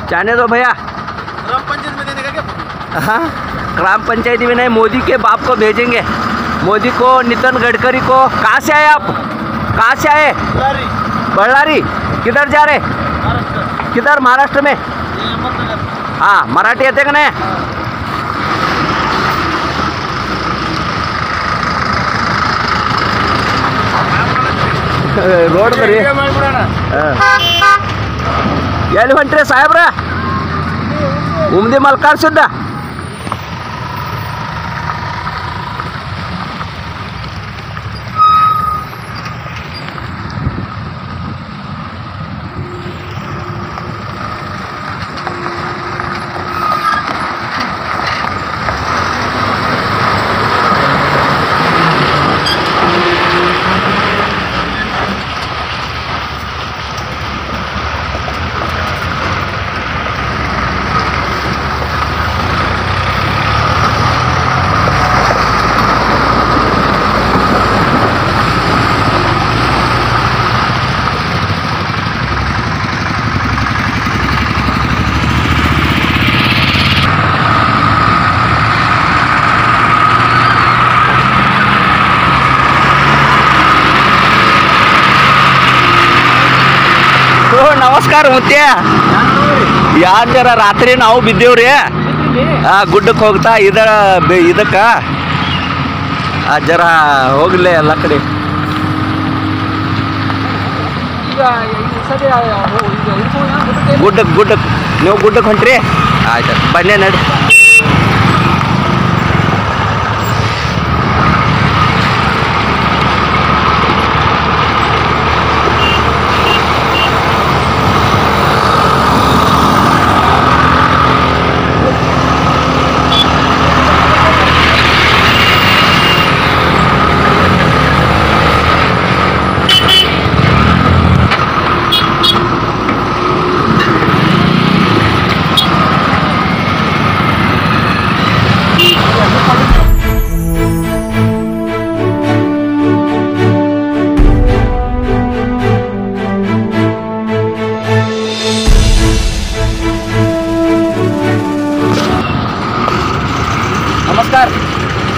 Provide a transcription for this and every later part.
जाने दो भैया। ग्राम पंचायत में देने का क्या? हाँ, ग्राम पंचायती में नहीं, मोदी के बाप को भेजेंगे। मोदी को, नितिन गडकरी को। कहाँ से आए आप? कहाँ से आए? बल्लारी। किधर जा रहे? किधर? महाराष्ट्र में। हाँ, मराठी येते का नाही? रोड बरी ಎಲ್ಲಿ ಹೊಂಟ್ರಿ ಸಾಹೇಬ್ರ? ಉಮ್ದಿ ಮಲ್ಕಾರ್ ಸುದ್ದ. ನಮಸ್ಕಾರ ಮುತ್ಯ. ಯಾರು ಜರ ರಾತ್ರಿ ನಾವು ಬಿದ್ದೇವ್ರಿ. ಗುಡ್ಡಕ್ಕೆ ಹೋಗ್ತಾ ಇದಕ್ಕ ಜರ ಹೋಗ್ಲಿ ಎಲ್ಲ ಕಡೆ. ಗುಡ್ಡಕ್ಕೆ ನೀವು ಗುಡ್ಡಕ್ಕೆ ಹೊಂಟ್ರಿ? ಆಯ್ತು ಬನ್ನಿ ನಡಿ. नमस्कार.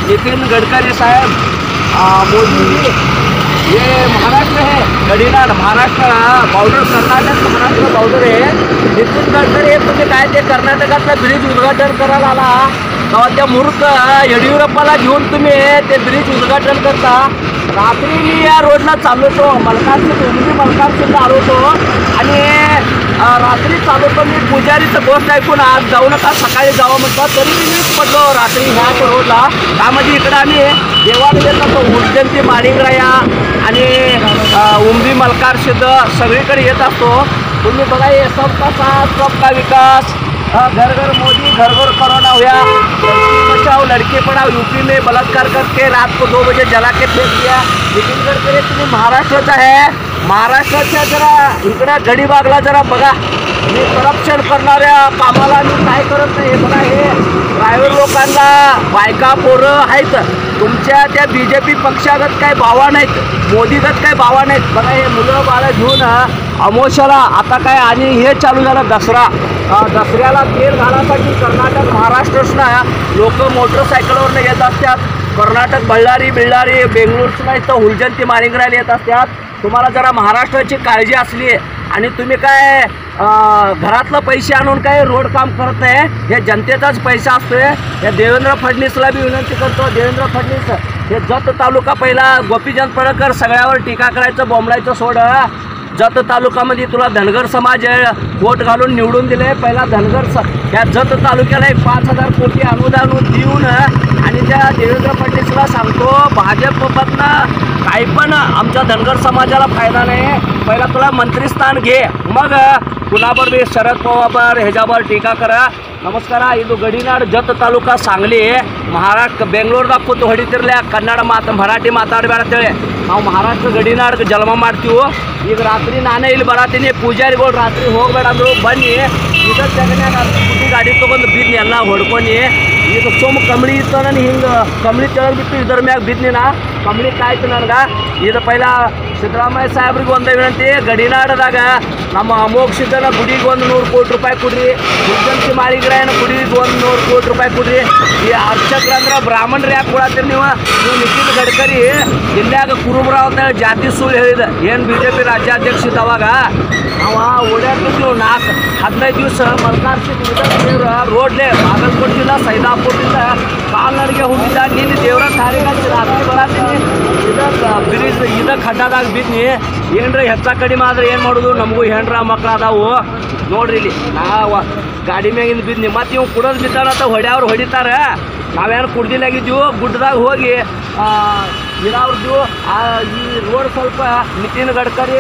नितिन गडकरी साहब, मोदी जी, ये महाराष्ट्र है, गडीनाड महाराष्ट्र बॉर्डर, कर्नाटक महाराष्ट्र बॉर्डर आहे. नितिन गडकरी हे तुम्ही काय ते कर्नाटकातलं ब्रिज उद्घाटन करायला आला तेव्हा त्या मूर्ख येडियुरप्पाला घेऊन तुम्ही ते ब्रिज उद्घाटन करता. रात्री मी या रोडला चालवतो, मलकापूर आलो होतो आणि रात्री चालवतो मी. पुजारीचं गोष्ट ऐकून आज जाऊ नका, सकाळी जावं म्हणतात, तरी मीच पडलो रात्री ह्याच रोडला. त्यामध्ये इकडं आम्ही देवाला येत असतो, उज्जैनची माणिकराया आणि उमदी मलकार सिद्ध सगळीकडे येत असतो. तुम्ही बघा, हे सबका साथ सबका विकास, घर घर मोदी, घर घर कोरोना हुआ, बचाओ लड़के पढ़ाओ. यूपी में बलात्कार करके रात को 2 बजे जला के फेंक दिया. नितिन गडकरी तुम्ही महाराष्ट्राचा आहे, महाराष्ट्राच्या जरा इकडे गडीबागला जरा बघा. मी करप्शन करणाऱ्या कामाला मी काय करत नाही. बघा, हे ड्रायव्हर लोकांना बायका पोरं आहेत. तुमच्या त्या BJP पक्षागत काय बावा नाहीत, मोदीगत काय बावा नाहीत. बघा, हे मुलं बाळं घेऊन अमोशाला आता काय, आणि हे चालू झालं दसरा. दसऱ्याला तेल घालासाठी कर्नाटक महाराष्ट्रसनं लोक मोटरसायकलवरनं येत असतात. कर्नाटक बल्लारी बेंगलोरसनं इथं हुलजंती माणिकरायला येत असतात. तुम्हाला जरा महाराष्ट्राची काळजी असली आणि तुम्ही काय घरातलं पैसे आणून काय रोड काम करत नाही. हे जनतेचाच पैसा असतोय. हे देवेंद्र फडणवीसला बी विनंती करतो. देवेंद्र फडणवीस, हे जत तालुका पहिला गोपीचंद पडळकर सगळ्यावर टीका करायचं, बोंबलायचं सोड. जत तालुक्यामध्ये तुला धनगर समाज वोट घालून निवडून दिले. पहिला ह्या जत तालुक्याला 5,000 कोटी अनुदान देऊन आणि त्या देवेंद्र फडणवीसला सांगतो, भाजपमधनं काही पण आमच्या धनगर समाजाला फायदा नाही. पहिला तुला मंत्रिस्थान घे, मग कुणावर बी शरद पवार ह्याच्यावर टीका करा. ನಮಸ್ಕಾರ. ಇದು ಗಡಿನಾಡು ಜತ್ ತಾಲೂಕಾ ಸಾಂಗ್ಲಿ ಮಹಾರಾಷ್ಟ್ರ ಬೆಂಗಳೂರದಾಗ ಕೂತು ಹೊಡಿತಿರ್ಲಿ ಕನ್ನಡ ಮರಾಠಿ ಮಾತಾಡಬೇಡ ಅಂತೇಳಿ ನಾವು ಮಹಾರಾಷ್ಟ್ರ ಗಡಿನಾಡು ಜನ್ಮ ಮಾಡ್ತೀವಿ. ಈಗ ರಾತ್ರಿ ನಾನೇ ಇಲ್ಲಿ ಬರತ್ತೀನಿ, ಪೂಜಾರಿಗಳು ರಾತ್ರಿ ಹೋಗಬೇಡ ಅಂದರು. ಬನ್ನಿ, ಇದರ ಜಗನ್ಯಾಗ ಬುದ್ಧಿ ಗಾಡಿ ತೊಗೊಂಡು ಬಿದ್ನಿ, ಎಲ್ಲ ಹೊಡ್ಕೊಂಡು. ಈಗ ಸುಮ್ಮ ಕಂಬಳಿ ಇತ್ತು, ನಾನು ಹಿಂಗೆ ಕಂಬಳಿ ತೆಗೆದು ಬಿಟ್ಟು ಇದ್ರ ಮ್ಯಾಗ ಬಿದ್ನಿ. ನಾ ಕಂಬಳಿ ಕಾಯ್ತು ನನಗೆ. ಇದು ಪೈಲ ಸಿದ್ದರಾಮಯ್ಯ ಸಾಹೇಬ್ರಿಗೆ ಒಂದೇ ವಿನಂತಿ, ಗಡಿನಾಡದಾಗ ನಮ್ಮ ಅಮೋಘ ಸಿದ್ದನ ಗುಡಿಗೆ 100 ಕೋಟಿ ರೂಪಾಯಿ ಕೊಡ್ರಿ, ಗುಡ್ಡಂತಿ ಮಾಳಿಗ್ರಾಯನ ಗುಡಿಗೆ 100 ಕೋಟಿ ರೂಪಾಯಿ ಕೊಡ್ರಿ. ಈ ಅರ್ಚಕ್ರಂದ್ರೆ ಬ್ರಾಹ್ಮಣರು ಯಾಕೆ ಕೊಡತ್ತೀರಿ ನೀವು? ನಿತಿನ್ ಗಡ್ಕರಿ ಇಲ್ಲಾಗ ಕುರುಬರಾವ್ ಅಂತ ಜಾತಿ ಸುಳ್ಳು ಹೇಳಿದ. ಏನು BJP ರಾಜ್ಯಾಧ್ಯಕ್ಷ ಇದ್ದ ಅವಾಗ ನಾವು ಓಡಾಡ್ತಿದ್ವಿ 15 ದಿವಸ ಮಲ್ಕಾರ್ಸಿದ್ರು ರೋಡ್ಲೆ ಬಾಗಲಕೋಟೆ ಜಿಲ್ಲಾ ಸೈದಾಪುರದಿಂದ ಕಾಲ್ನಡಿಗೆ ಹೋಗಿದ್ದ. ನಿನ್ನ ದೇವ್ರ ತಾರೀಖ ರಾತ್ರಿ ಬರತ್ತೀನಿ ಇದಕ್ಕೆ ಖಡ್ಡದಾಗ ಬಿದ್ನಿ. ಏನ್ರ ಹೆಚ್ಚ ಕಡಿಮೆ ಆದ್ರೆ ಏನು ಮಾಡೋದು? ನಮಗೂ ಹೆಣ್ರ ಮಕ್ಳು ಅದಾವು ನೋಡ್ರಿ. ಇಲ್ಲಿ ನಾವು ಗಾಡಿ ಮ್ಯಾಗಿಂದ ಬಿದ್ನಿ, ಮತ್ತು ಇವು ಕುಡೋದು ಬಿದ್ದಾನಂತ ಹೊಡ್ಯಾವ್ರು ಹೊಡಿತಾರೆ. ನಾವೇನು ಕುಡ್ದಿಲ್ಲಾಗಿದ್ದೀವಿ. ಗುಡ್ಡದಾಗ ಹೋಗಿ गिरावरदू ही रोड ಸ್ವಲ್ಪ नितीन गडकरी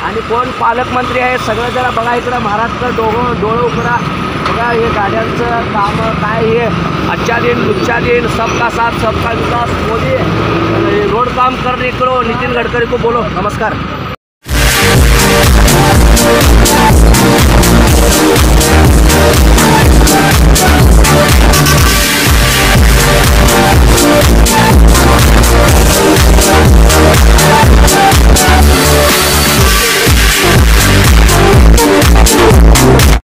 आणि कोण पालकमंत्री आहे सगळं जरा बघा इकडं महाराष्ट्र डोळं उघडा बघा हे गाड्यांचं काम काय हे अच्छा दिन लुच्चा दिन सबका साथ सबका विकास मोदी रोड काम करने इकडं नितीन गडकरी को बोलो नमस्कार.